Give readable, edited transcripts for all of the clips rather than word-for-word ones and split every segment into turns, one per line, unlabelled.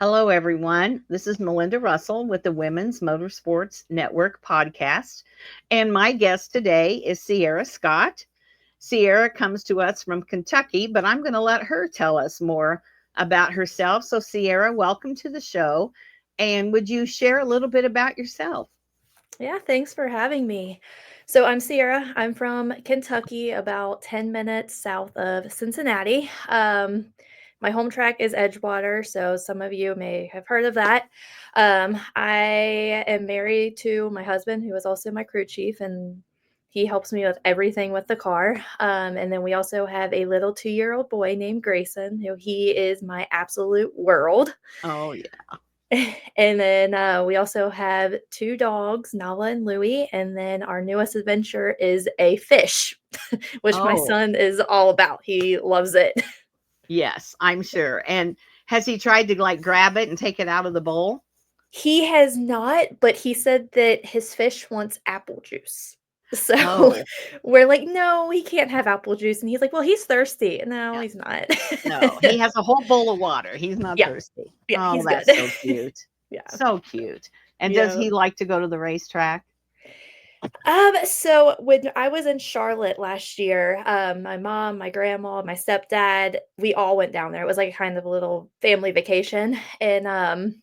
Hello, everyone. This is Melinda Russell with the Women's Motorsports Network podcast. And my guest today is Cierra Scott. Cierra comes to us from Kentucky, but I'm going to let her tell us more about herself. So, Cierra, welcome to the show. And would you share a little bit about yourself?
Yeah, thanks for having me. So I'm Sierra. I'm from Kentucky, about 10 minutes south of Cincinnati. My home track is Edgewater, so some of you may have heard of that. I am married to my husband, who is also my crew chief, and he helps me with everything with the car. And then we also have a little 2-year-old boy named Grayson, who he is my absolute world.
Oh, yeah.
And then we also have 2 dogs, Nala and Louie. And then our newest adventure is a fish, which my
Oh,
son is all about. He loves it.
yes, I'm sure. And has he tried to like grab it and take it out of the bowl?
He has not, but he said that his fish wants apple juice. So
Oh,
we're like, no, he can't have apple juice. And he's like, well, he's thirsty. No,
yeah.
he's not.
No, he has a whole bowl of water. He's not
Yeah,
thirsty.
yeah,
Oh,
he's good.
that's so cute.
Yeah.
So cute. And does
Yeah.
he like to go to the racetrack?
So when I was in Charlotte last year, my mom, my grandma, my stepdad, we all went down there. It was like kind of a little family vacation. And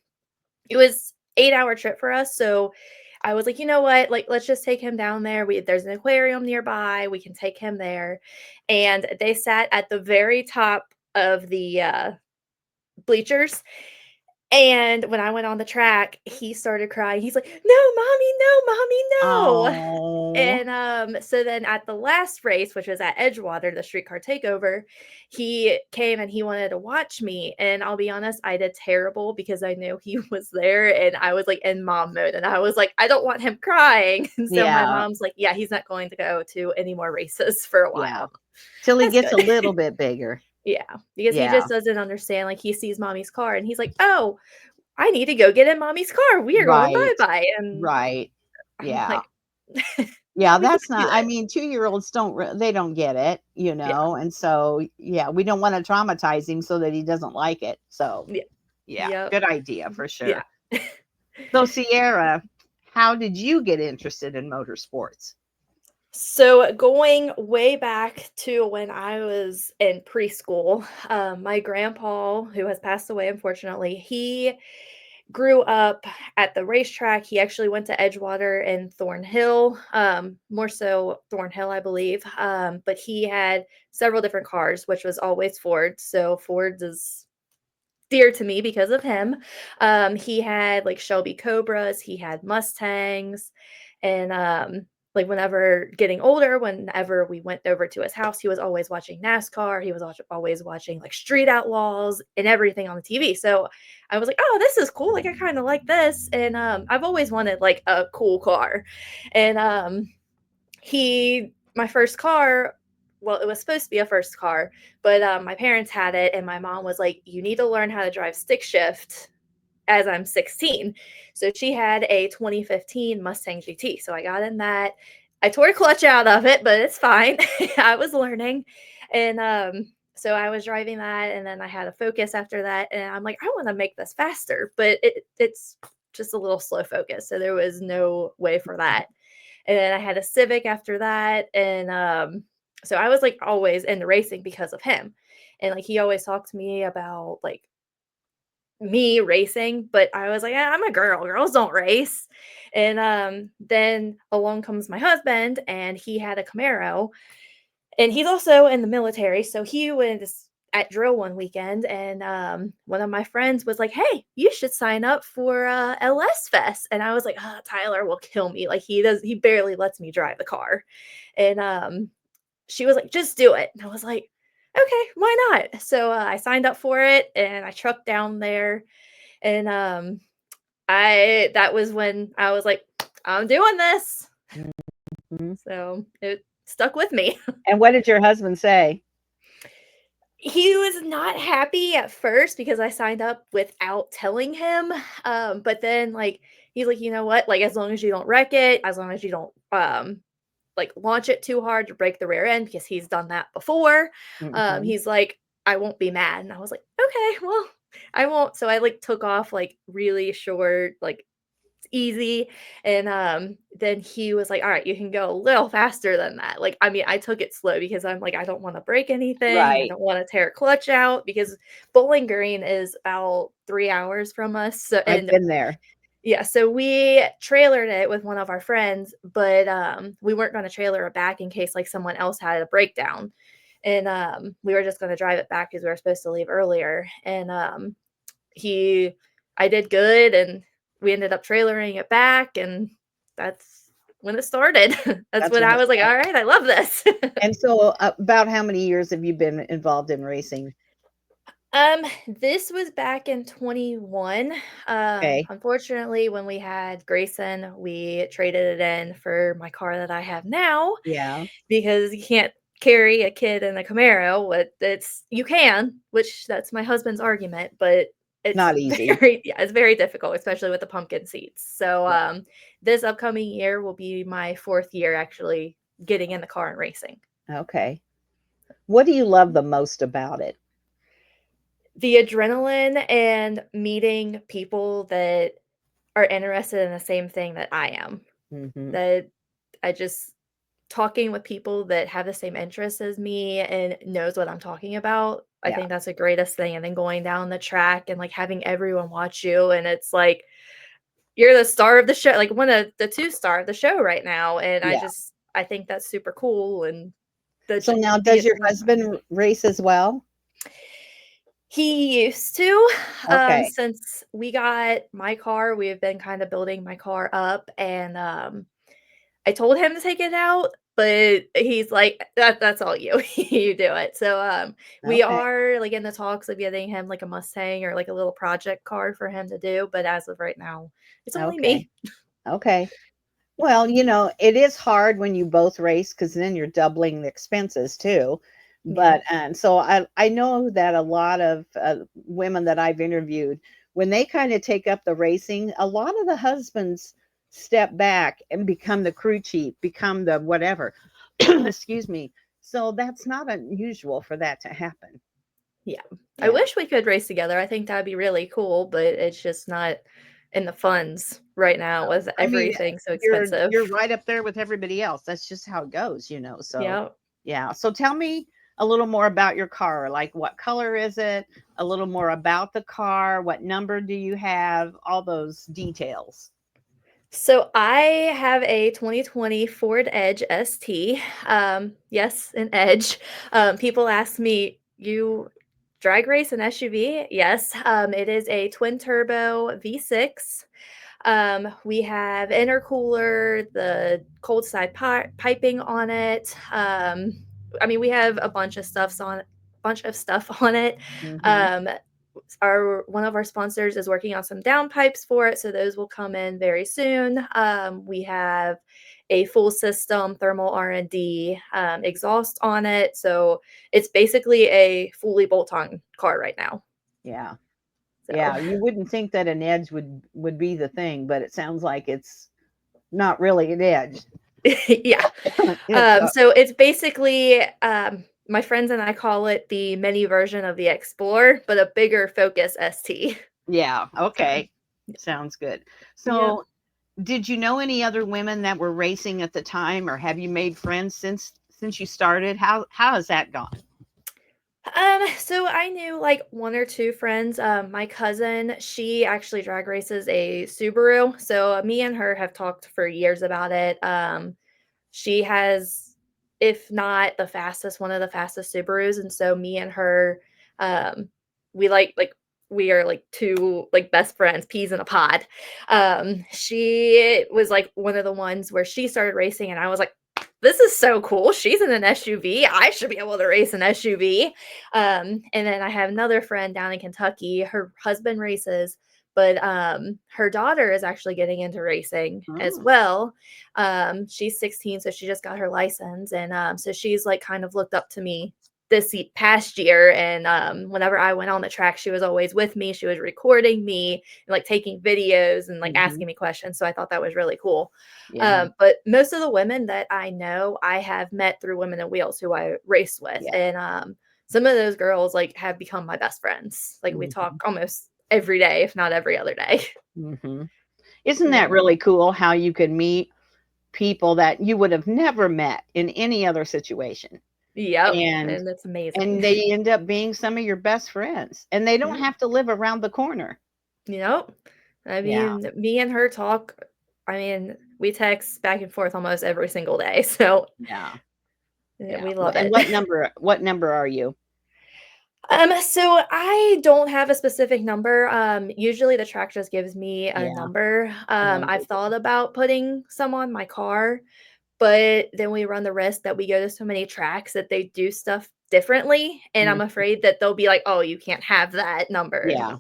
it was 8-hour trip for us. So I was like, you know what? Like, let's just take him down there. There's an aquarium nearby. We can take him there. And they sat at the very top of the bleachers, and when I went on the track, he started crying. He's like, "No, mommy, no, mommy, no."
Oh,
And so then at the last race, which was at Edgewater, the streetcar takeover, he came and he wanted to watch me. And I'll be honest, I did terrible because I knew he was there and I was like in mom mode. And I was like, I don't want him crying. And so my
yeah,
mom's like, yeah, he's not going to go to any more races for a
yeah.
while.
Till he
That's
gets a
good.
little bit bigger.
Yeah, because he
Yeah,
just doesn't understand. Like he sees mommy's car and he's like, "Oh, I need to go get in mommy's car. We are going
right,
bye-bye." And
right.
I'm
Yeah.
like,
Yeah,
"We
that's
can't do
not, I
that."
mean, 2-year-olds don't, they don't get it,
Yeah,
and so, yeah, we don't want to traumatize him so that he doesn't like it. So,
yeah,
yeah,
yep,
good idea for
yeah.
sure. So, Sierra, how did you get interested in motorsports?
So going way back to when I was in preschool, my grandpa, who has passed away unfortunately, he grew up at the racetrack. He actually went to Edgewater and Thornhill, more so Thornhill, I believe. But he had several different cars, which was always Ford. So Ford is dear to me because of him. He had like Shelby Cobras, he had Mustangs, and like whenever getting older, whenever we went over to his house, he was always watching NASCAR. He was always watching like Street Outlaws and everything on the TV. So I was like, oh, this is cool. Like I kind of like this, and I've always wanted like a cool car, and my first car, well, it was supposed to be a first car, but my parents had it, and my mom was like, "You need to learn how to drive stick shift." As I'm 16, so she had a 2015 Mustang GT. So I got in that. I tore a clutch out of it, but it's fine. I was learning, and so I was driving that, and then I had a Focus after that, and I'm like, I want to make this faster, but it's just a little slow Focus, so there was no way for that. And then I had a Civic after that, and so I was like always into racing because of him, and like he always talked to me about like me racing, but I was like, I'm a girl. Girls don't race." And then along comes my husband, and he had a Camaro, and he's also in the military. So he was at drill one weekend, and one of my friends was like, "Hey, you should sign up for LS Fest." And I was like, "Oh, Tyler will kill me. Like he barely lets me drive the car." And she was like, "Just do it." And I was like, "Okay, why not?" So I signed up for it, and I trucked down there, and I that was when I was like, I'm doing this.
Mhm.
So it stuck with me.
And what did your husband say?
He was not happy at first because I signed up without telling him. But then like he's like, you know what? Like as long as you don't wreck it, as long as you don't like launch it too hard to break the rear end, because he's done that before.
Mhm.
He's like, I won't be mad. And I was like, okay, well, I won't. So I like took off like really short, like easy. And then he was like, all right, you can go a little faster than that. Like, I mean, I took it slow because I'm like, I don't want to break anything. I
Right.
don't want to tear a clutch out because Bowling Green is about 3 hours from us. So,
I've
and
been there.
yeah, so we trailered it with one of our friends, but we weren't going to trailer it back in case like someone else had a breakdown. And we were just going to drive it back because we were supposed to leave earlier. And he I did good, and we ended up trailering it back, and that's when it started. That's
That's
when
when
I
it
was like,
started.
"All right, I love this."
And so, about how many years have you been involved in racing?
This was back in 21.
Okay.
Unfortunately, when we had Grayson, we traded it in for my car that I have now
Yeah.
because you can't carry a kid in a Camaro. What it's you can, which that's my husband's argument, but it's
Not easy.
very yeah, it's very difficult, especially with the pumpkin seats. So
Yeah.
this upcoming year will be my 4th year actually getting in the car and racing.
Okay. What do you love the most about it?
The adrenaline and meeting people that are interested in the same thing that I am.
Hmm.
That I just talking with people that have the same interests as me and knows what I'm talking about. I
Yeah.
think that's the greatest thing. And then going down the track and like having everyone watch you, and it's like you're the star of the show, like one of the 2 star of the show right now. And
Yeah.
I think that's super cool. And
So now,
the
does your
adrenaline.
husband race as well?
He used to,
Okay.
since we got my car, we have been kind of building my car up, and, I told him to take it out, but he's like, That's all you. You do it." So, we
Okay.
are, like, in the talks of getting him, like, a Mustang or, like, a little project car for him to do, but as of right now, it's only
Okay.
me.
Okay. Well, it is hard when you both race because then you're doubling the expenses too.
Yeah.
But and so I know that a lot of women that I've interviewed, when they kind of take up the racing, a lot of the husbands step back and become the crew chief, become the whatever. Excuse me. So that's not unusual for that to happen.
Yeah. I
Yeah.
wish we could race together. I think that'd be really cool, but it's just not in the funds right now with
I mean,
everything so expensive.
you're right up there with everybody else. That's just how it goes. So,
Yeah.
yeah. So tell me a little more about your car. Like, what color is it? A little more about the car. What number do you have? All those details.
So I have a 2020 Ford Edge ST. Yes, an Edge. People ask me, "You drag race an SUV?" Yes. It is a twin turbo V6. We have intercooler, the cold side piping on it. I mean, we have a bunch of stuff on it.
Mm-hmm.
Um, our one of our sponsors is working on some downpipes for it, so those will come in very soon. We have a full system thermal R&D exhaust on it, so it's basically a fully bolt-on car right now.
Yeah.
So
Yeah. You wouldn't think that an edge would be the thing, but it sounds like it's not really an edge.
yeah.
It's
So it's basically my friends and I call it the mini version of the Explorer, but a bigger Focus ST.
yeah.
So
Okay. Sounds good.
yeah.
So, did you know any other women that were racing at the time, or have you made friends since you started? How has that gone?
So I knew like 1 or 2 friends. My cousin, she actually drag races a Subaru. So me and her have talked for years about it. She has, if not the fastest, one of the fastest Subarus, and so me and her, um, we we are like 2 like best friends, peas in a pod. She was like one of the ones where she started racing, and I was like, "This is so cool. She's in an SUV. I should be able to race an SUV." And then I have another friend down in Kentucky. Her husband races, but her daughter is actually getting into racing as
Oh.
well. She's 16, so she just got her license, and so she's like kind of looked up to me this past year. And whenever I went on the track, she was always with me. She was recording me and like taking videos and like
Mhm.
asking me questions. So I thought that was really cool.
Yeah.
But most of the women that I know, I have met through Women in Wheels, who I race with,
Yeah.
and some of those girls like have become my best friends. Like we
Mhm.
talk almost every day, if not every other day.
Mhm. Isn't that
Yeah.
really cool how you could meet people that you would have never met in any other situation?
Yep.
And
And it's amazing.
and they end up being some of your best friends, and they don't
Yep.
have to live around the corner.
Yep. I
Yeah,
mean, me and her talk. I mean, we text back and forth almost every single day. So
yeah,
yeah,
yeah.
we love
And
it.
what number are you?
So I don't have a specific number. Usually the track just gives me a
Yeah,
number.
I know
I've
they do.
thought about putting some on my car, but then we run the risk that we go to so many tracks that they do stuff differently, and I'm
Mm,
afraid that they'll be like, "Oh, you can't have that number." And I'm
yeah.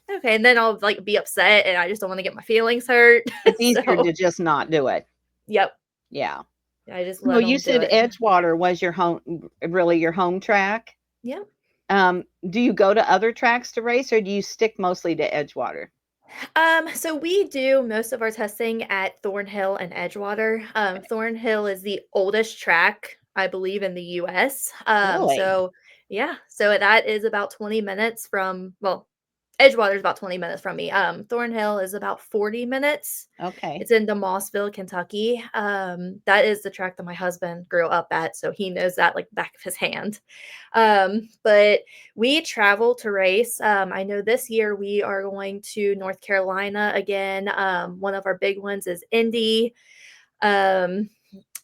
like, "Okay," and then I'll like be upset, and I just don't want to get my feelings hurt.
It's easier
So,
to just not do it.
yep,
Yeah.
I just
So
let
you
them do
said
it.
Edgewater was your home, really your home track?
Yep.
Do you go to other tracks to race, or do you stick mostly to Edgewater?
So we do most of our testing at Thornhill and Edgewater. Thornhill is the oldest track, I believe, in the US.
Really?
So yeah, so that is about 20 minutes from, well, Edgewater is about 20 minutes from me. Thornhill is about 40 minutes.
Okay.
It's in DeMossville, Kentucky. That is the track that my husband grew up at, so he knows that like back of his hand. But we travel to race. I know this year we are going to North Carolina again. One of our big ones is Indy. Um,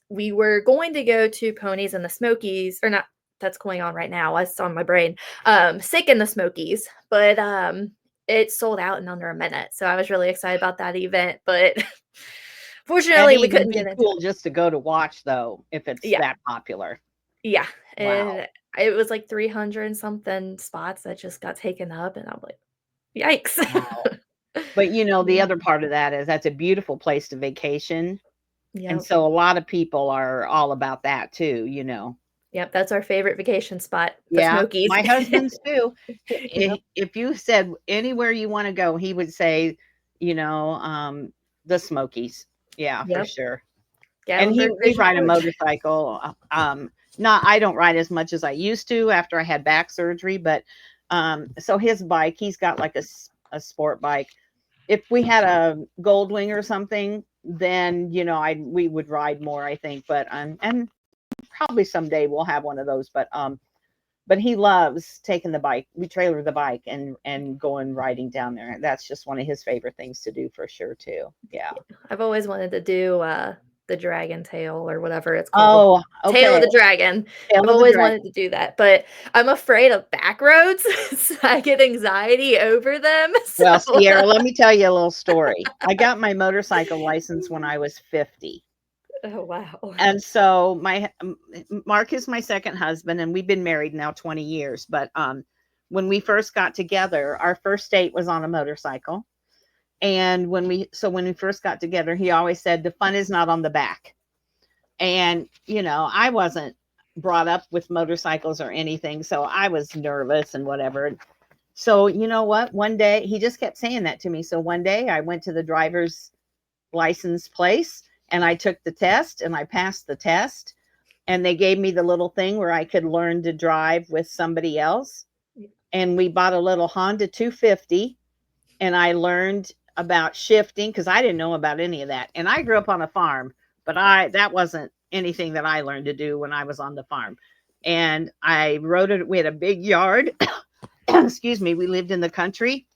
we were going to go to Ponies in the Smokies, or not. That's going on right now. It's on my brain. Sick in the Smokies, but it sold out in under a minute. So I was really excited about that event, but
That'd
fortunately we
even
couldn't
be
get into it.
cool just to go to watch, though, if it's
Yeah,
that popular.
yeah,
Wow.
and it was like 300 and something spots that just got taken up, and I'm like, yikes.
Wow. But, the
Yeah.
other part of that is that's a beautiful place to vacation, and
Yep.
so a lot of people are all about that too.
Yep, that's our favorite vacation spot, the
Yeah,
Smokies.
my husband's too.
Yep.
If you said anywhere you wanna go, he would say, you know, um, the Smokies. Yeah, for
Yep.
sure. And
Gatlinburg
we
Pigeon
ride a
Forge.
motorcycle, not I don't ride as much as I used to after I had back surgery, but, so his bike, he's got like a sport bike. If we had a Goldwing or something, then, I we would ride more, I think, but, and probably someday we'll have one of those, but he loves taking the bike. We trailer the bike and going riding down there. That's just one of his favorite things to do for sure too. Yeah.
I've always wanted to do, the dragon tail or whatever it's called.
Oh,
Tail
okay.
of the dragon.
Tail
I've
of the
always
dragon.
wanted to do that, but I'm afraid of back roads, so I get anxiety over them, so
Well, Sierra, let me tell you a little story. I got my motorcycle license when I was 50.
Oh, wow.
And so Mark is my second husband, and we've been married now 20 years. But when we first got together, our first date was on a motorcycle. And when we first got together, he always said the fun is not on the back. And I wasn't brought up with motorcycles or anything, so I was nervous and whatever. So you know what? One day he just kept saying that to me. So one day I went to the driver's license place and I took the test and I passed the test. And they gave me the little thing where I could learn to drive with somebody else. And we bought a little Honda 250 and I learned about shifting because I didn't know about any of that. And I grew up on a farm, but that wasn't anything that I learned to do when I was on the farm. And I rode it. We had a big yard. Excuse me. We lived in the country.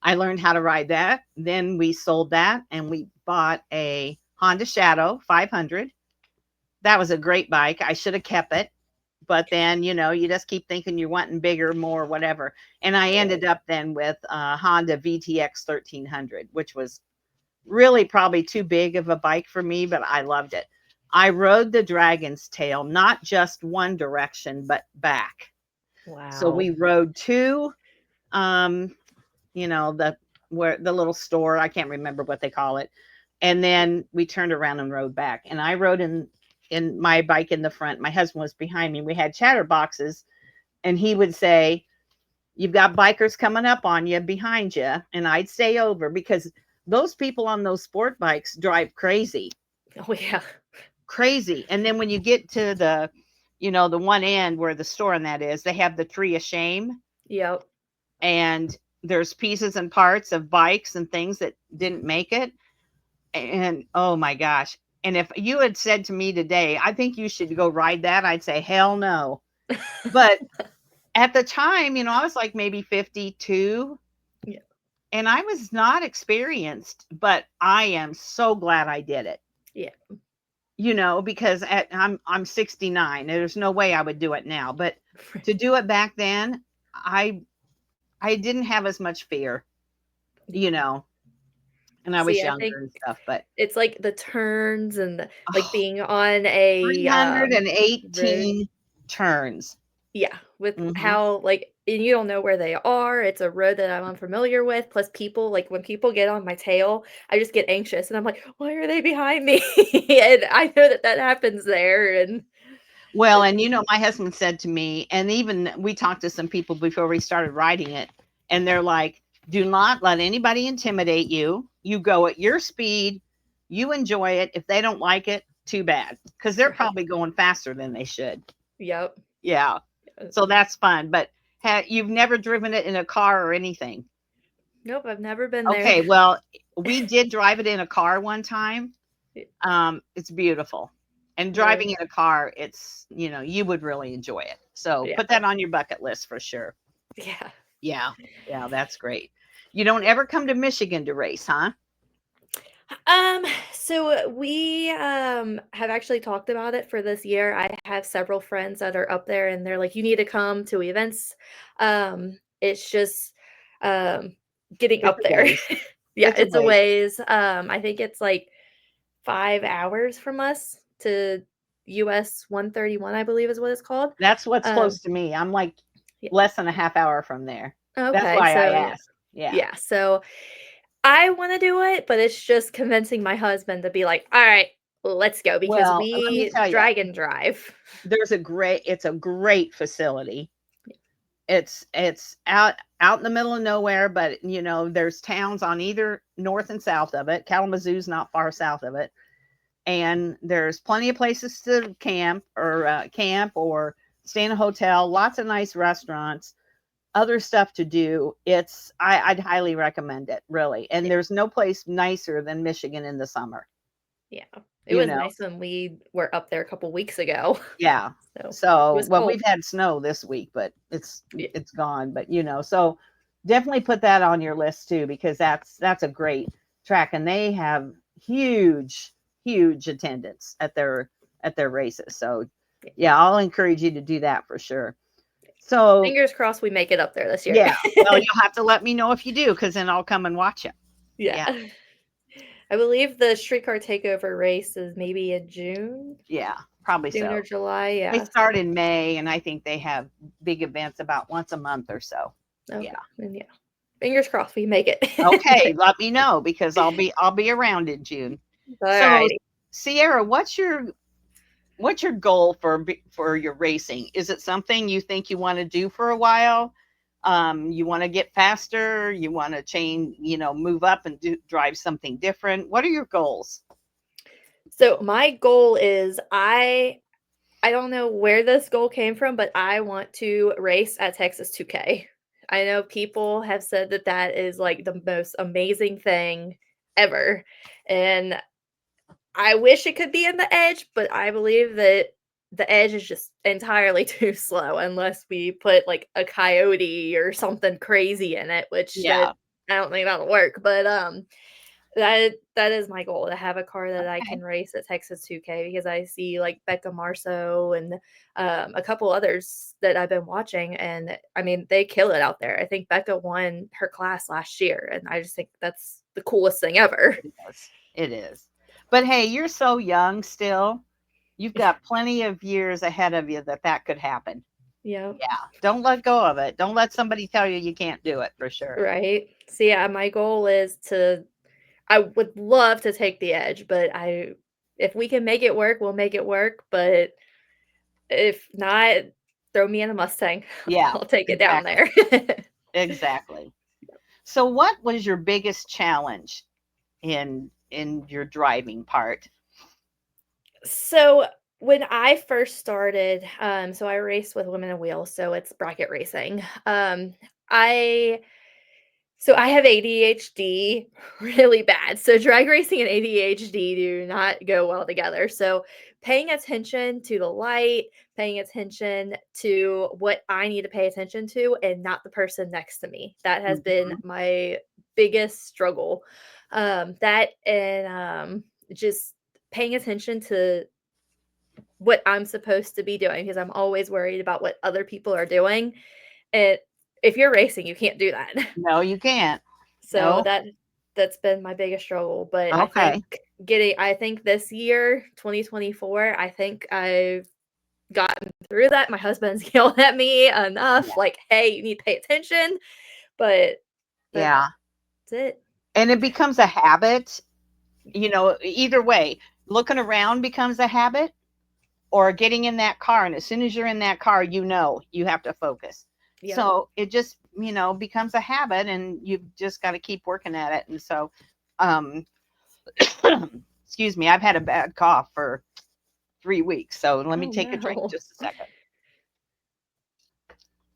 I learned how to ride that. Then we sold that and we bought a Honda Shadow 500. That was a great bike. I should have kept it. But then, you just keep thinking you're wanting bigger, more, whatever. And I ended up then with a Honda VTX 1300, which was really probably too big of a bike for me, but I loved it. I rode the Dragon's Tail, not just one direction, but back. So
Wow.
we rode two, um, the little store, I can't remember what they call it. And then we turned around and rode back. And I rode in my bike in the front. My husband was behind me. We had chatterboxes, and he would say, "You've got bikers coming up on you behind you," and I'd stay over because those people on those sport bikes drive crazy.
Oh, yeah.
Crazy. And then when you get to the one end where the store and that is, they have the tree of shame,
Yep.
and there's pieces and parts of bikes and things that didn't make it. And oh my gosh. And if you had said to me today, I think you should go ride that, I'd say, hell no. But at the time, I was like maybe 52,
Yeah.
and I was not experienced, but I am so glad I did it.
Yeah.
Because I'm 69. There's no way I would do it now, but to do it back then, I didn't have as much fear, you know, and I was
See, I think
younger and stuff, but
it's like the turns and like
oh,
being on a road.
318 turns.
Yeah, with
Mhm.
how like and you don't know where they are. It's a road that I'm unfamiliar with. Plus people, like when people get on my tail, I just get anxious and I'm like, why are they behind me? And I know that that happens there. And
Well,
it's
and
just,
my husband said to me, and even we talked to some people before we started riding it, and they're like, do not let anybody intimidate you. You go at your speed, you enjoy it. If they don't like it, too bad, because they're
right.
probably going faster than they should.
Yep.
Yeah.
Uh,
So that's fun. But you've never driven it in a car or anything?
Nope, I've never been there.
Okay. Well, we did drive it in a car one time. It's beautiful. And driving
Really?
in a car, you would really enjoy it. So
Yeah.
put that on your bucket list for sure.
Yeah.
Yeah. Yeah, that's great. You don't ever come to Michigan to race, huh?
Um, so we have actually talked about it for this year. I have several friends that are up there and they're like, you need to come to events. It's just um getting
It's
up
a
there.
ways.
Yeah,
It's a
it's a
ways.
ways. I think it's like 5 hours from us to US 131, I believe is what it's called.
That's what's
Um,
close to me. I'm like
yeah.
less than a half hour from there. That's
Okay,
why I
so yeah.
asked. Yeah.
Yeah, so I wanna do it, but it's just convincing my husband to be like, "Alright, let's go," because
Well, let me
we
tell you,
drag and drive.
it's a great facility. It's out in the middle of nowhere, but there's towns on either north and south of it. Kalamazoo's not far south of it, and there's plenty of places to camp or stay in a hotel. Lots of nice restaurants, other stuff to do. I'd highly recommend it, really. And
Yeah,
there's no place nicer than Michigan in the summer.
yeah. It
You
was
know,
nice when we were up there a couple weeks ago.
Yeah.
So, it
So,
was
well,
cold.
we've had snow this week, but it's
Yeah,
it's gone. But so definitely put that on your list too, because that's a great track, and they have huge, huge attendance at their races. So,
yeah.
yeah, I'll encourage you to do that for sure. So,
Fingers crossed we make it up there this year.
yeah, well, you'll have to let me know if you do, because then I'll come and watch it.
Yeah.
Yeah,
I believe the streetcar takeover race is maybe in
yeah, probably
June or
so.
July,
They
yeah,
start in May, and I think they have big events about once a month or so. Yeah.
okay, and yeah, fingers crossed we make
Okay,
it.
let me know, because I'll be around in June. So,
Alrighty.
Sierra, what's your goal for your racing? Is it something you think you want to do for a while? You want to get faster? You want to change, move up and drive something different? What are your goals?
So my goal is I don't know where this goal came from, but I want to race at Texas 2K. I know people have said that that is like the most amazing thing ever. And I wish it could be in the edge, but I believe that the edge is just entirely too slow unless we put like a coyote or something crazy in it, which that
Yeah.
I don't think that'll work. But that is my goal to have a car that I
Okay.
can race at Texas 2K because I see like Becca Marceau and a couple others that I've been watching, and I mean they kill it out there. I think Becca won her class last year, and I just think that's the coolest thing ever.
It is. It is. But hey, you're so young still. You've got plenty of years ahead of you that could happen.
Yeah,
Yeah. Don't let go of it. Don't let somebody tell you can't do it, for sure.
right. So yeah, my goal is to. I would love to take the edge, but I if we can make it work, we'll make it work. But if not, throw me in a Mustang.
Yeah,
I'll take it down
exactly.
there.
Exactly. So what was your biggest challenge in your driving part?
So When I first started, so I race with Women in Wheels, so it's bracket racing. I So I have ADHD really bad. So drag racing and ADHD do not go well together. So paying attention to the light, paying attention to what I need to pay attention to and not the person next to me. That has been
Mhm.
my biggest struggle. That and just paying attention to what I'm supposed to be doing because I'm always worried about what other people are doing. And if you're racing, you can't do that.
No, you can't.
So
No.
that's been my biggest struggle, but
Okay.
I think this year, 2024, I think I've gotten through that. My husband's yelled at me enough,
Yeah.
like, "Hey, you need to pay attention," but that's
Yeah.
it.
And it becomes a habit, either way. Looking around becomes a habit, or getting in that car, and as soon as you're in that car, you have to focus.
Yep.
So it just, becomes a habit, and you've just got to keep working at it. And so, um excuse me, I've had a bad cough for 3 weeks, so let me
Oh,
take a drink
no.
just a second.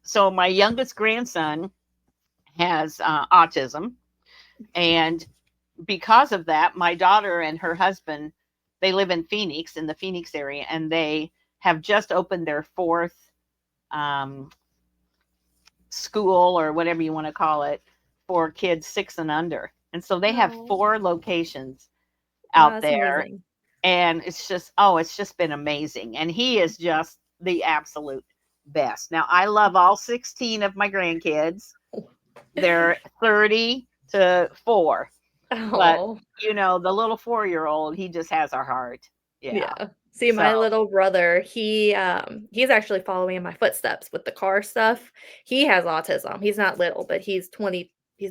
So my youngest grandson has autism, and because of that, my daughter and her husband, they live in Phoenix, in the Phoenix area, and they have just opened their fourth um, school, or whatever you want to call it, for kids 6 and under. And so they have
Oh,
4 locations
wow,
out
that's
there,
amazing.
and it's just been amazing. And he is just the absolute best. Now I love all 16 of my grandkids. They're 30 to 4, but
Oh.
the little 4-year-old, he just has our heart. Yeah.
Yeah. See,
So
my little brother, he's actually following in my footsteps with the car stuff. He has autism. He's not little, but he's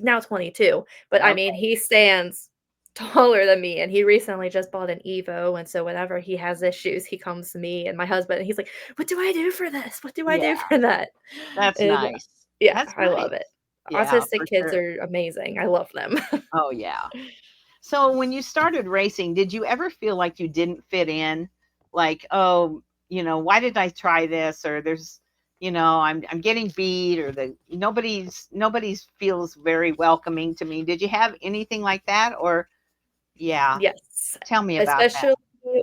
now 22. But I mean,
okay.
he stands taller than me and he recently just bought an Evo and so whenever he has issues, he comes to me and my husband and he's like, "What do I do for this? What do I do
Yeah,
for that?"
that's
And
nice.
yeah,
That's
I
nice.
love it.
Yeah,
Autistic
for
kids
sure.
are amazing. I love them.
Oh yeah. So when you started racing, did you ever feel like you didn't fit in? Like, oh, why did I try this? Or I'm getting beat, or nobody's feels very welcoming to me. Did you have anything like that? Or yeah,
Yes,
tell me about that.
especially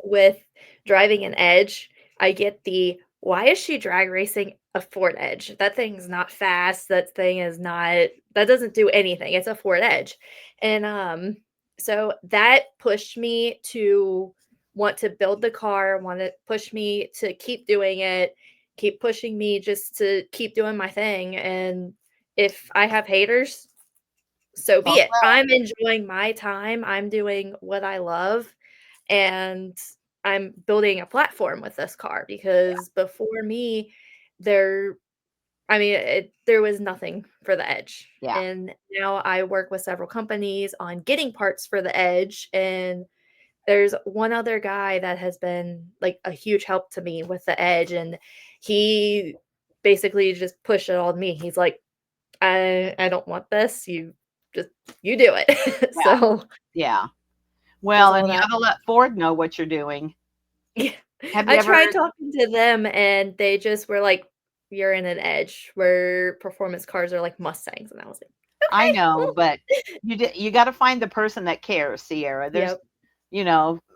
with driving an Edge, I get the, "Why is she drag racing a Ford Edge? That thing's not fast, that thing is not that doesn't do anything, it's a Ford Edge." And, so that pushed me to want to build the car, want to push me to keep doing it, keep pushing me just to keep doing my thing, and if I have haters, so be
Oh
it. I'm enjoying my time, I'm doing what I love, and I'm building a platform with this car because before me, there there was nothing for the Edge,
yeah,
and now I work with several companies on getting parts for the Edge, and there's one other guy that has been, like, a huge help to me with the Edge, and he basically just pushed it all to me. He's like, "I don't want this, just you do it."
yeah,
So,
yeah.
does
Well, and
all
you
that.
ought to let Ford know what you're doing.
Yeah.
Have you
I
ever?
tried talking to them, and they just were like, "You're in an Edge where performance cars are like Mustangs," and I was like,
I
"Okay,
know,
well."
but you got to find the person that cares, Sierra.
Yep,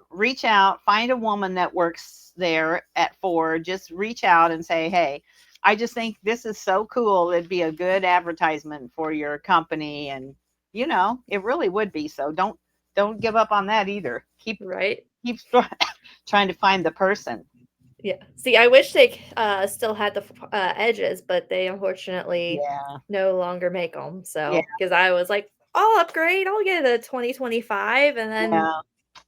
Reach out, find a woman that works there at Ford. Just reach out and say, "Hey, I just think this is so cool. It'd be a good advertisement for your company." And it really would be. So don't give up on that either.
right?
Keep trying to find the person.
Yeah. See, I wish they, still had the Edges, but they unfortunately
Yeah.
no longer make them.
Yeah.
So, because I was like, "I'll upgrade, I'll get a 2025," and then
Yeah.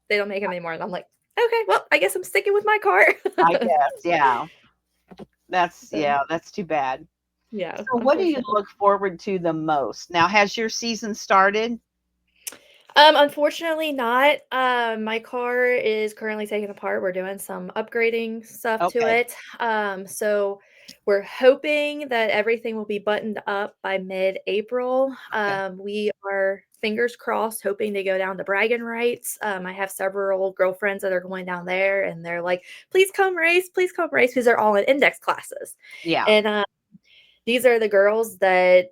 they don't make them anymore, and I'm like, "Okay, well, I guess I'm sticking with my car."
I guess. Yeah.
So,
That's too bad.
yeah,
So what do you
unfortunately.
look forward to the most? Now, has your season started?
Unfortunately not. My car is currently taken apart. We're doing some upgrading stuff to
Okay.
it. So we're hoping that everything will be buttoned up by mid-April.
Okay.
We are fingers crossed, hoping to go down to bragging rights. I have several girlfriends that are going down there, and they're like, please come race, because they're all in index classes.
Yeah.
And these are the girls that,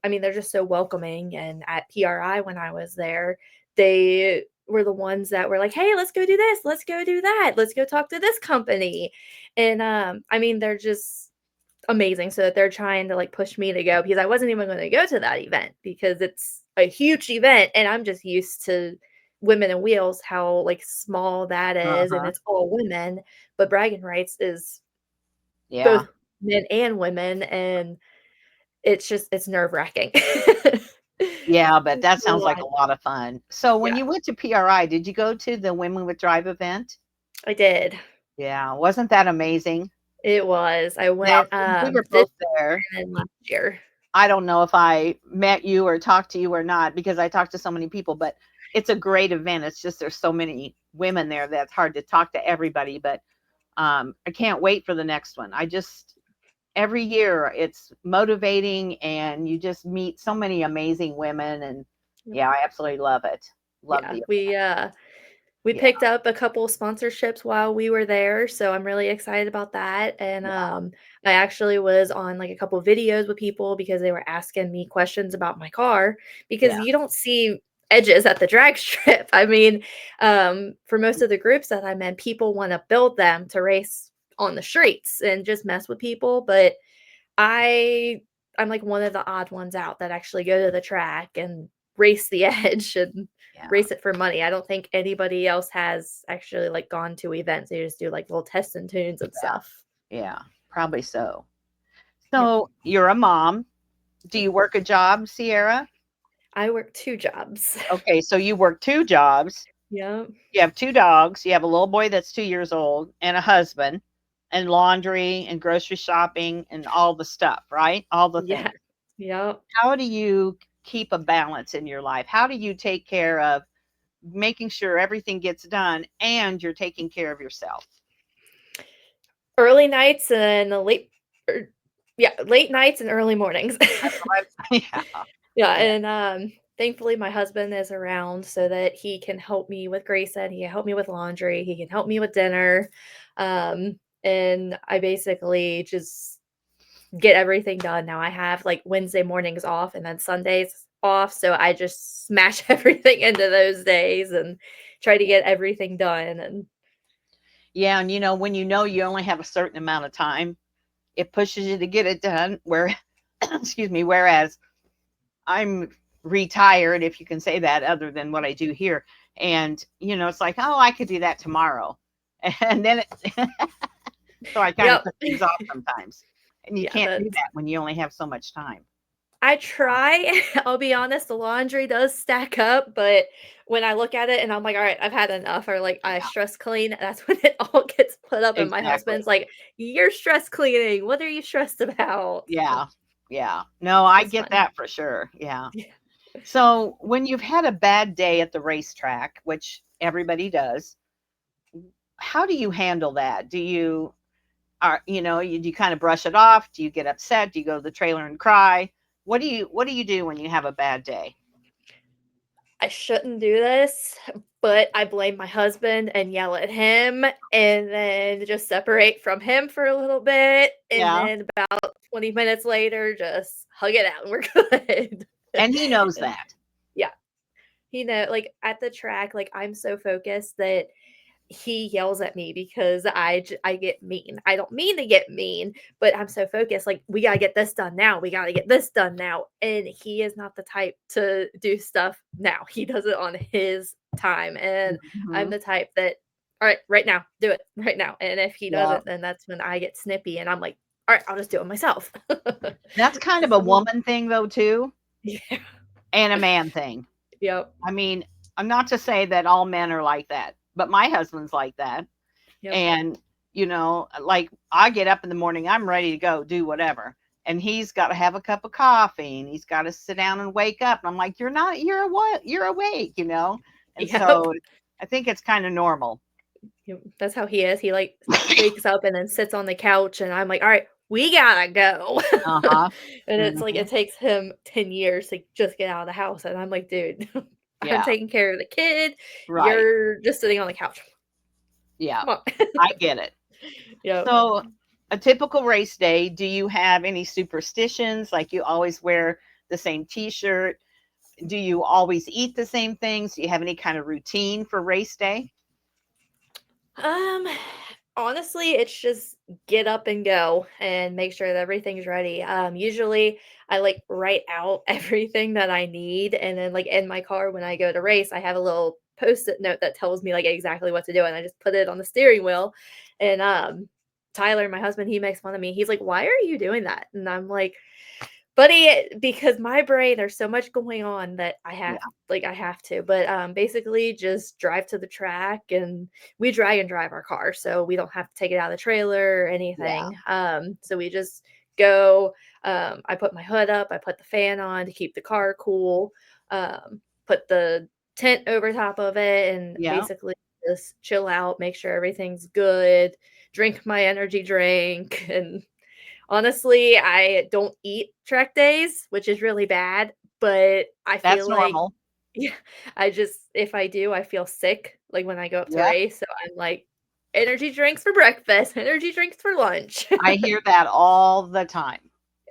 I mean, they're just so welcoming. And at PRI, when I was there, they were the ones that were like, hey, let's go do this, let's go do that, let's go talk to this company. And I mean, they're just amazing. So that they're trying to like push me to go, because I wasn't even going to go to that event because it's a huge event and I'm just used to Women in Wheels, how like small that is, and
Uh-huh.
it's all women. But bragging rights is
Yeah.
both men and women, and it's nerve-wracking.
Yeah, but that
It's a
sounds like
lot.
a lot of fun. So when
Yeah,
you went to PRI, did you go to the Women with Drive event?
I did.
Yeah, wasn't that amazing?
It was. I
Now,
went,
since we were
this
both there,
year and last year.
I don't know if I met you or talked to you or not because I talked to so many people, but it's a great event. It's just there's so many women there that it's hard to talk to everybody, but I can't wait for the next one. I just every year it's motivating and you just meet so many amazing women and
Yep.
yeah, I absolutely love it. Love
Yeah,
the
we
yeah,
picked up a couple sponsorships while we were there, so I'm really excited about that. And
yeah,
I actually was on like a couple of videos with people because they were asking me questions about my car, because
yeah,
you don't see edges at the drag strip. I mean, for most of the groups that I'm in, people want to build them to race on the streets and just mess with people, but I I'm like one of the odd ones out that actually go to the track and race the edge and
yeah,
race it for money. I don't think anybody else has actually like gone to events. They just do like little tests and tunes and stuff.
yeah, probably so.
Yep.
So you're a mom. Do
Yep.
you work a job, Sierra?
I work 2 jobs.
Okay, so you work two jobs.
Yep.
You have two dogs. You have a little boy that's 2 years old and a husband and laundry and grocery shopping and all the stuff, right? All the
Yeah.
things.
Yep.
How do you keep a balance in your life? How do you take care of making sure everything gets done and you're taking care of yourself?
Early nights and er, late nights and early mornings.
Yeah,
Yeah,
yeah,
and, thankfully, my husband is around so that he can help me with Grayson, he can help me with laundry, he can help me with dinner, and I basically just get everything done. Now I have, like, Wednesday mornings off and then Sundays off, so I just smash everything into those days and try to get everything done, and
yeah. And when you only have a certain amount of time, it pushes you to get it done. Where, excuse me, whereas I'm retired, if you can say that, other than what I do here. And, it's like, oh, I could do that tomorrow. And then so I kind of
Yep.
put things off sometimes. And you
Yeah,
can't do
that's
that when you only have so much time.
I try. I'll be honest, the laundry does stack up, but when I look at it and I'm like, "All right, I've had enough," or like I
Yeah,
stress clean, that's when it all gets put up, and my
exactly.
husband's like, "You're stress cleaning. What are you stressed about?"
Yeah. Yeah. No, I
It's
get
fun.
that for sure. Yeah.
Yeah.
So when you've had a bad day at the racetrack, which everybody does, how do you handle that? Do you kind of brush it off? Do you get upset? Do you go to the trailer and cry? What do you do when you have a bad day?
I shouldn't do this, but I blame my husband and yell at him and then just separate from him for a little bit, and
Yeah.
then about 20 minutes later, just hug it out and we're good.
And he knows
And
that.
yeah. Like, at the track, like, I'm so focused that he yells at me because I get mean. I don't mean to get mean, but I'm so focused, like, "We gotta get this done now, we gotta get this done now," and he is not the type to do stuff now. He does it on his time, and I'm
Mhm.
the type that, "Alright, right now, do it right now," and if he
Yeah.
doesn't, then that's when I get snippy and I'm like, "Alright, I'll just do it myself."
That's kind of a
So
woman thing though too,
yeah.
and a man thing.
Yep.
I mean, I'm not to say that all men are like that, but my husband's like that.
Yep.
And, like I get up in the morning, I'm ready to go do whatever. And he's got to have a cup of coffee and he's got to sit down and wake up. And I'm like, you're not, you're awake. And
Yep.
so I think it's kind of normal.
Yep, that's how he is. He, like, wakes up and then sits on the couch, and I'm like, "Alright, we gotta go.
Uh-huh.
And it's like
Mhm.
it takes him 10 years to just get out of the house. And I'm like, dude, I'm
Yeah,
taking care of the kid.
right.
You're just sitting on the couch.
Yeah,
Come on.
I get it.
Yep.
So, a typical race day, do you have any superstitions? Like you always wear the same t-shirt? Do you always eat the same things? Do you have any kind of routine for race day?
Um, honestly, it's just get up and go and make sure that everything's ready. Usually I like write out everything that I need, and then like in my car when I go to race, I have a little post-it note that tells me like exactly what to do, and I just put it on the steering wheel. And Tyler, my husband, he makes fun of me. He's like, "Why are you doing that?" And I'm like, buddy, because my brain, there's so much going on that
Yeah,
I have to. But basically just drive to the track, and we drag and drive our car, so we don't have to take it out of the trailer or
yeah,
anything. So we just go. I put my hood up, I put the fan on to keep the car cool, put the tent over top of it, and
yeah.
basically just chill out, make sure everything's good, drink my energy drink, and honestly, I don't eat track days, which is really bad, but I
That's
feel like
normal.
yeah, I just if I do, I feel sick, like, when I go up to
Yep.
race, so I'm like, "Energy drinks for breakfast, energy drinks for lunch."
I hear that all the time,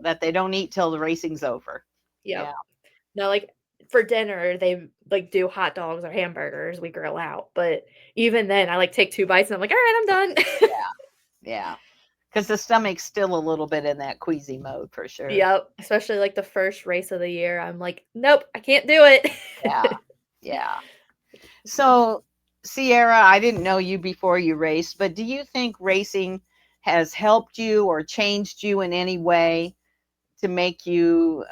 that they don't eat till the racing's over.
Yep.
Yeah,
No, like, for dinner, they, like, do hot dogs or hamburgers, we grill out, but even then, I, like, take 2 bites and I'm like, "Alright, I'm done."
yeah. Because the stomach's still a little bit in that queasy mode for sure.
Yep, especially, like, the first race of the year, I'm like, "Nope, I can't do
Yeah,
it."
yeah. So, Sierra, I didn't know you before you raced, but do you think racing has helped you or changed you in any way to make you,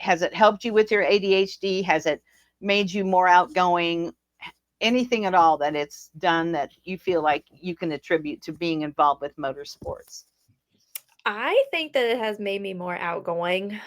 has it helped you with your ADHD? Has it made you more outgoing? Anything at all that it's done that you feel like you can attribute to being involved with motorsports?
I think that it has made me more outgoing.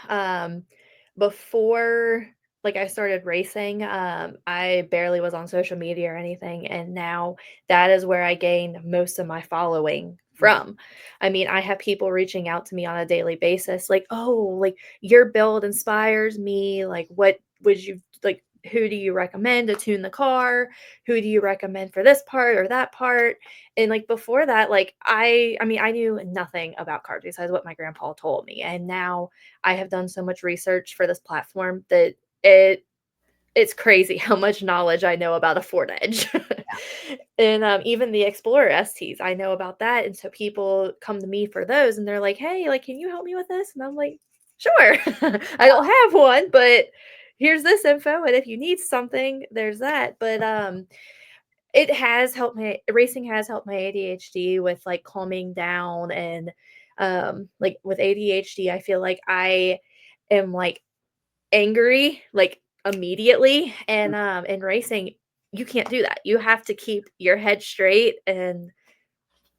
Before like I started racing, I barely was on social media or anything, and now that is where I gain most of my following
Mhm.
from. I mean, I have people reaching out to me on a daily basis, like, "Oh, like your build inspires me. Like, what would you like? Who do you recommend to tune the car? Who do you recommend for this part or that part?" And, like, before that, like, I mean, I knew nothing about cars besides what my grandpa told me, and now I have done so much research for this platform that it it's crazy how much knowledge I know about a Ford Edge. And, even the Explorer STs, I know about that, and so people come to me for those, and they're like, "Hey, like, can you help me with this?" And I'm like, "Sure. I don't have one, but here's this info, and if you need something, there's that." But, it has helped my racing has helped my ADHD with, like, calming down and, like, with ADHD, I feel like I am, like, angry, like, immediately, and, in racing, you can't do that. You have to keep your head straight, and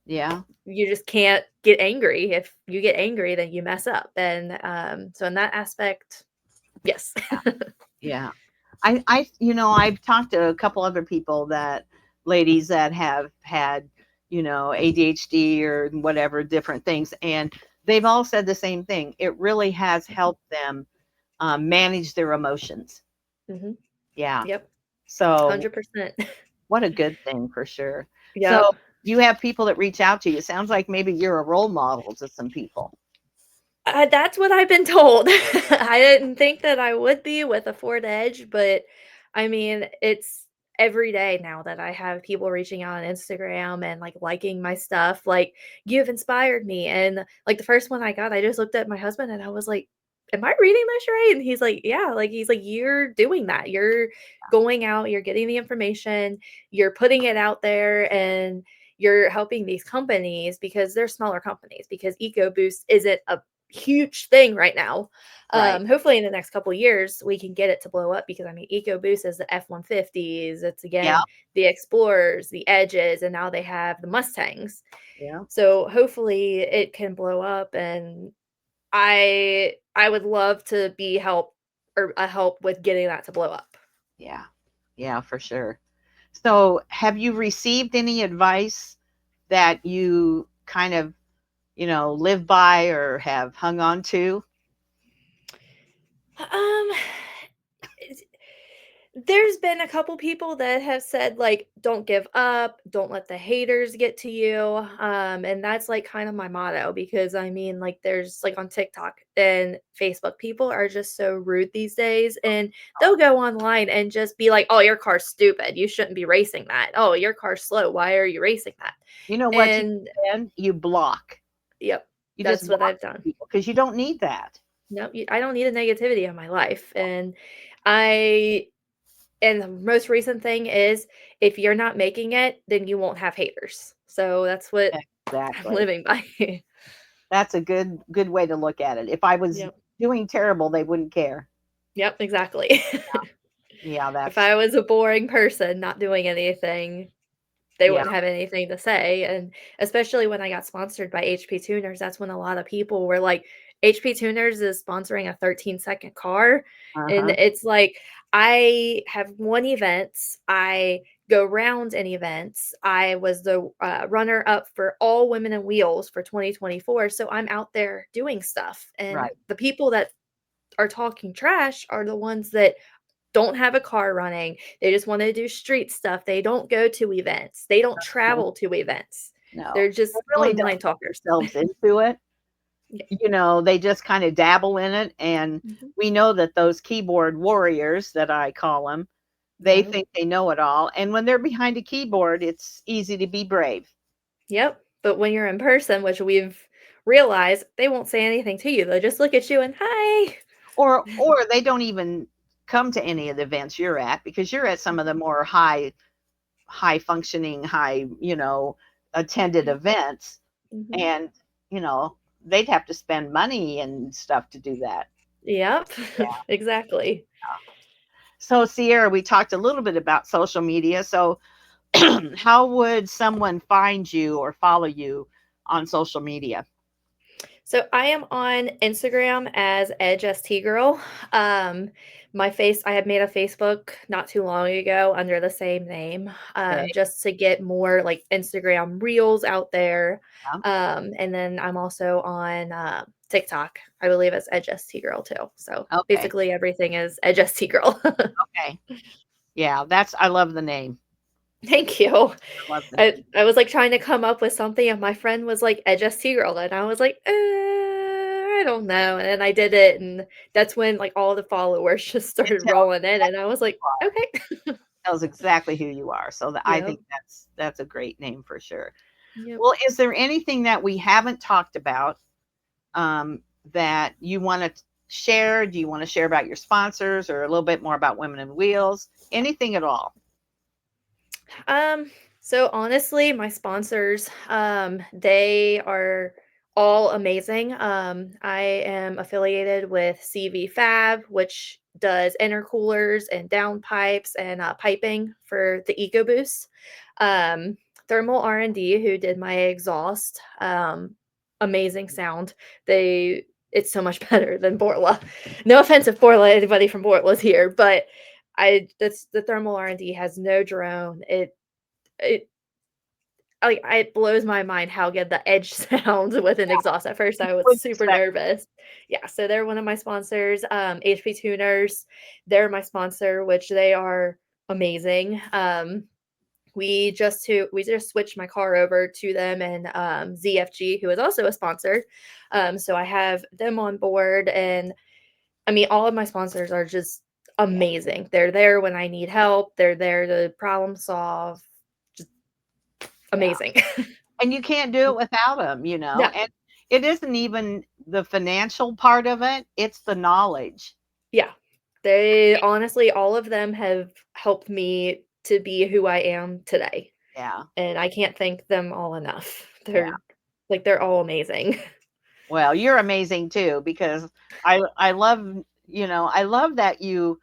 Yeah,
you just can't get angry. If you get angry, then you mess up, and, so in that aspect, yes.
yeah. I've talked to a couple other people that ladies that have had, ADHD or whatever different things, and they've all said the same thing. It really has helped them manage their emotions.
Mhm.
Yeah.
Yep.
So
100%.
what a good thing for sure. So
Yep.
you have people that reach out to you. It sounds like maybe you're a role model to some people.
That's what I've been told. I didn't think that I would be with a Ford Edge, but I mean, it's every day now that I have people reaching out on Instagram and like liking my stuff. Like, you've inspired me. And like the first one I got, I just looked at my husband and I was like, "Am I reading this right?" And he's like, "Yeah." Like, he's like, "You're doing that. You're going out, you're getting the information, you're putting it out there, and you're helping these companies because they're smaller companies because EcoBoost isn't a huge thing right now.
Right.
Hopefully in the next couple years we can get it to blow up because I mean EcoBoost is the F-150s, it's
Yeah.
again the Explorers, the Edges, and now they have the Mustangs.
Yeah.
So hopefully it can blow up, and I would love to be help or a help with getting that to blow up.
Yeah. Yeah, for sure. So have you received any advice that you kind of, live by or have hung on to?
Um, there's been a couple people that have said, like, "Don't give up, don't let the haters get to you," and that's, like, kind of my motto because, I mean, like, there's like, on TikTok and Facebook, people are just so rude these days, and they'll go online and just be like, "Oh, your car's stupid, you shouldn't be racing that. Oh, your car's slow, why are you racing that?"
You know what you
And
then you block.
yep,
You just
that's what
block
I've done.
people because you don't need that.
No, I don't need a negativity in my life, and I and the most recent thing is if you're not making it, then you won't have haters. So that's what I'm
Exactly.
living by.
That's a good way to look at it. If I was
Yep.
doing terrible, they wouldn't care.
Yep, exactly.
Yeah,
If
that's
I was a boring person not doing anything, they
yeah,
wouldn't have anything to say, and especially when I got sponsored by HP Tuners, that's when a lot of people were like, "HP Tuners is sponsoring a 13-second car," and
uh-huh,
it's like, I have won events, I go round in events, I was the, runner-up for all women in wheels for 2024, so I'm out there doing stuff, and
right.
the people that are talking trash are the ones that don't have a car running. They just wanna do street stuff. They don't go to events. They don't
No,
travel to events.
no.
They're
They
just
really don't
online
put
talkers.
themselves into it.
Yeah.
They just kind of dabble in it, and
Mhm.
we know that those keyboard warriors that I call them, they
Yep.
think they know it all, and when they're behind a keyboard, it's easy to be brave.
Yep. But when you're in person, which we've realized, they won't say anything to you. They'll just look at you and, "Hi."
Or they don't even come to any of the events you're at because you're at some of the more high functioning, attended events,
Mhm.
and, you know, they'd have to spend money and stuff to do that.
Yep. Exactly.
So, Sierra, we talked a little bit about social media. So, how would someone find you or follow you on social media?
So I am on Instagram as Edge ST Girl. Um, I had made a Facebook not too long ago under the same name,
Okay.
just to get more like Instagram reels out there.
Yeah.
And then I'm also on TikTok. I believe it's Edge ST Girl too. So
Okay.
basically everything is Edge ST Girl.
Okay. Yeah, I love the name.
Thank you.
I love the
I was like trying to come up with something, and my friend was like, "Edge ST Girl," and I was like, I don't know. And then I did it, and that's when like all the followers just
It
started
tells
rolling in, and I was like, okay.
tells exactly who you are. So I
Yep.
think that's a great name for sure.
Yep.
Well, is there anything that we haven't talked about um, that you want to share? Do you want to share about your sponsors or a little bit more about Women in Wheels? Anything at all?
Um, so honestly, my sponsors, they are all amazing. I am affiliated with CV Fab, which does intercoolers and downpipes and piping for the EcoBoost. Um, Thermal R&D, who did my exhaust, amazing sound. They It's so much better than Borla. No offense if Borla, anybody from Borla's here, but I that's the thermal R&D has no drone. It like, it blows my mind how good the Edge sounds with an exhaust. At first, I was
Would
super
expect
nervous. Yeah, so they're one of my sponsors. HP Tuners, they're my sponsor, which they are amazing. We just switched my car over to them and ZFG, who is also a sponsor. So I have them on board, and I mean, all of my sponsors are just
yeah,
amazing. They're there when I need help. They're there to problem solve. Just
yeah.
amazing.
And you can't do it without them.
No,
And it isn't even the financial part of it, it's the knowledge.
yeah. They honestly, all of them have helped me to be who I am today,
Yeah.
and I can't thank them all enough.
Yeah.
They're all amazing.
Well, you're amazing too because I love that you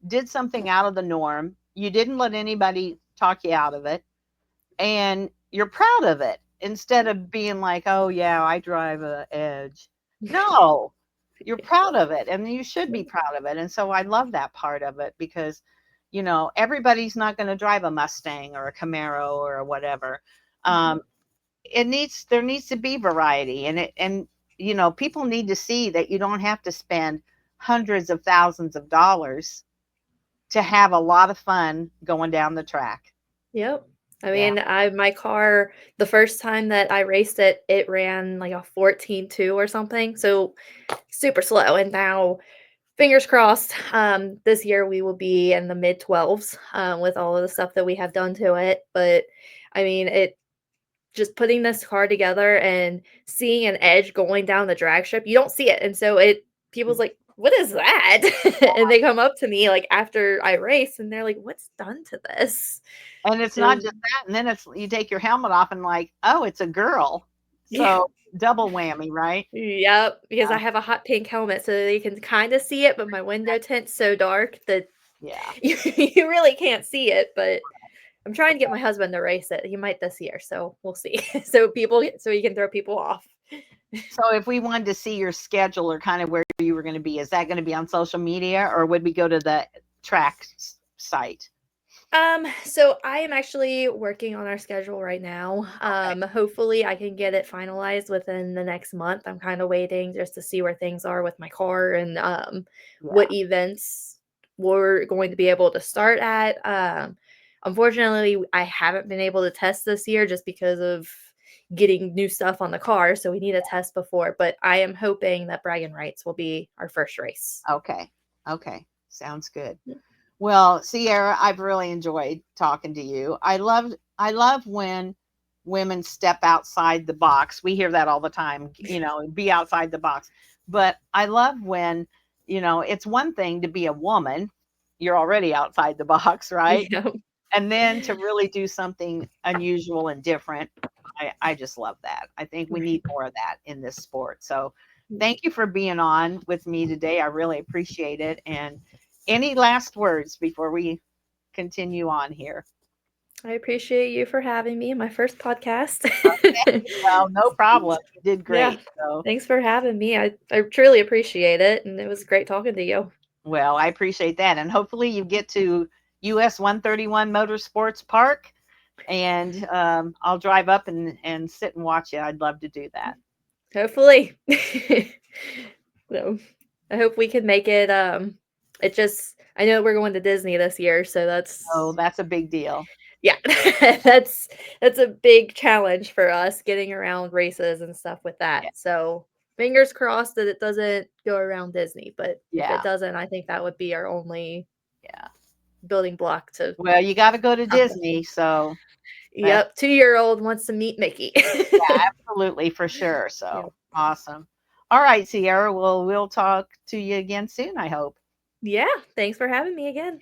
did something out of the norm. You didn't let anybody talk you out of it, and you're proud of it instead of being like, "Oh yeah, I drive a Edge." No, you're proud of it, and you should be proud of it. And so I love that part of it because, everybody's not going to drive a Mustang or a Camaro or a whatever.
Mhm.
Um, there needs to be variety, and people need to see that you don't have to spend hundreds of thousands of dollars to have a lot of fun going down the track.
Yep. I
Yeah.
mean, my car, the first time that I raced it, it ran like a 14.2 or something, so super slow. And now, fingers crossed, this year we will be in the mid 12s with all of the stuff that we have done to it. But I mean, it just putting this car together and seeing an edge going down the drag strip, you don't see it. And so people's like, what is that? And they come up to me like after I race and they're like, what's done to this?
And it's not
So
just that, and then it's you take your helmet off and like, oh, it's a girl.
yeah.
So double whammy, right?
Yep, because I
Yeah.
have a hot pink helmet so they can kind of see it, but my window tint's so dark that
Yeah.
you really can't see it. But I'm trying to get my husband to race it. He might this year, so we'll see. So he can throw people off.
So if we wanted to see your schedule or kind of where you were going to be, is that going to be on social media, or would we go to the track site?
So I am actually working on our schedule right now.
Okay.
Hopefully I can get it finalized within the next month. I'm kind of waiting just to see where things are with my car and
Yeah.
what events we're going to be able to start at. Unfortunately, I haven't been able to test this year just because of getting new stuff on the car, so we need a test before, but I am hoping that Bragging Rights will be our first race.
Okay. Okay. Sounds good. Well, Cierra, I've really enjoyed talking to you. I love when women step outside the box. We hear that all the time, be outside the box. But I love when, it's one thing to be a woman. You're already outside the box, right?
Yeah.
And then to really do something unusual and different. I just love that. I think we need more of that in this sport. So thank you for being on with me today. I really appreciate it. And any last words before we continue on here?
I appreciate you for having me in my first podcast.
Well, no problem. You did
Yeah.
great. So,
Thanks for having me. I truly appreciate it, and it was great talking to you.
well, I appreciate that. And hopefully you get to US 131 Motorsports Park, and I'll drive up and sit and watch you. I'd love to do that.
Hopefully. So, I hope we can make it, I know we're going to Disney this year, so
Oh,
that's
that's a big deal.
yeah, that's that's a big challenge for us getting around races and stuff with
Yeah.
that. So, fingers crossed that it doesn't go around Disney, but if it
Yeah.
doesn't, I think that would be our only
Yeah.
building block to
Well, you got to go to
accomplishing.
Disney. So that's
Yep, 2-year-old wants to meet Mickey.
absolutely for sure.
Yep.
So awesome. All right, Sierra. Well, we'll talk to you again soon, I hope.
Yeah, thanks for having me again.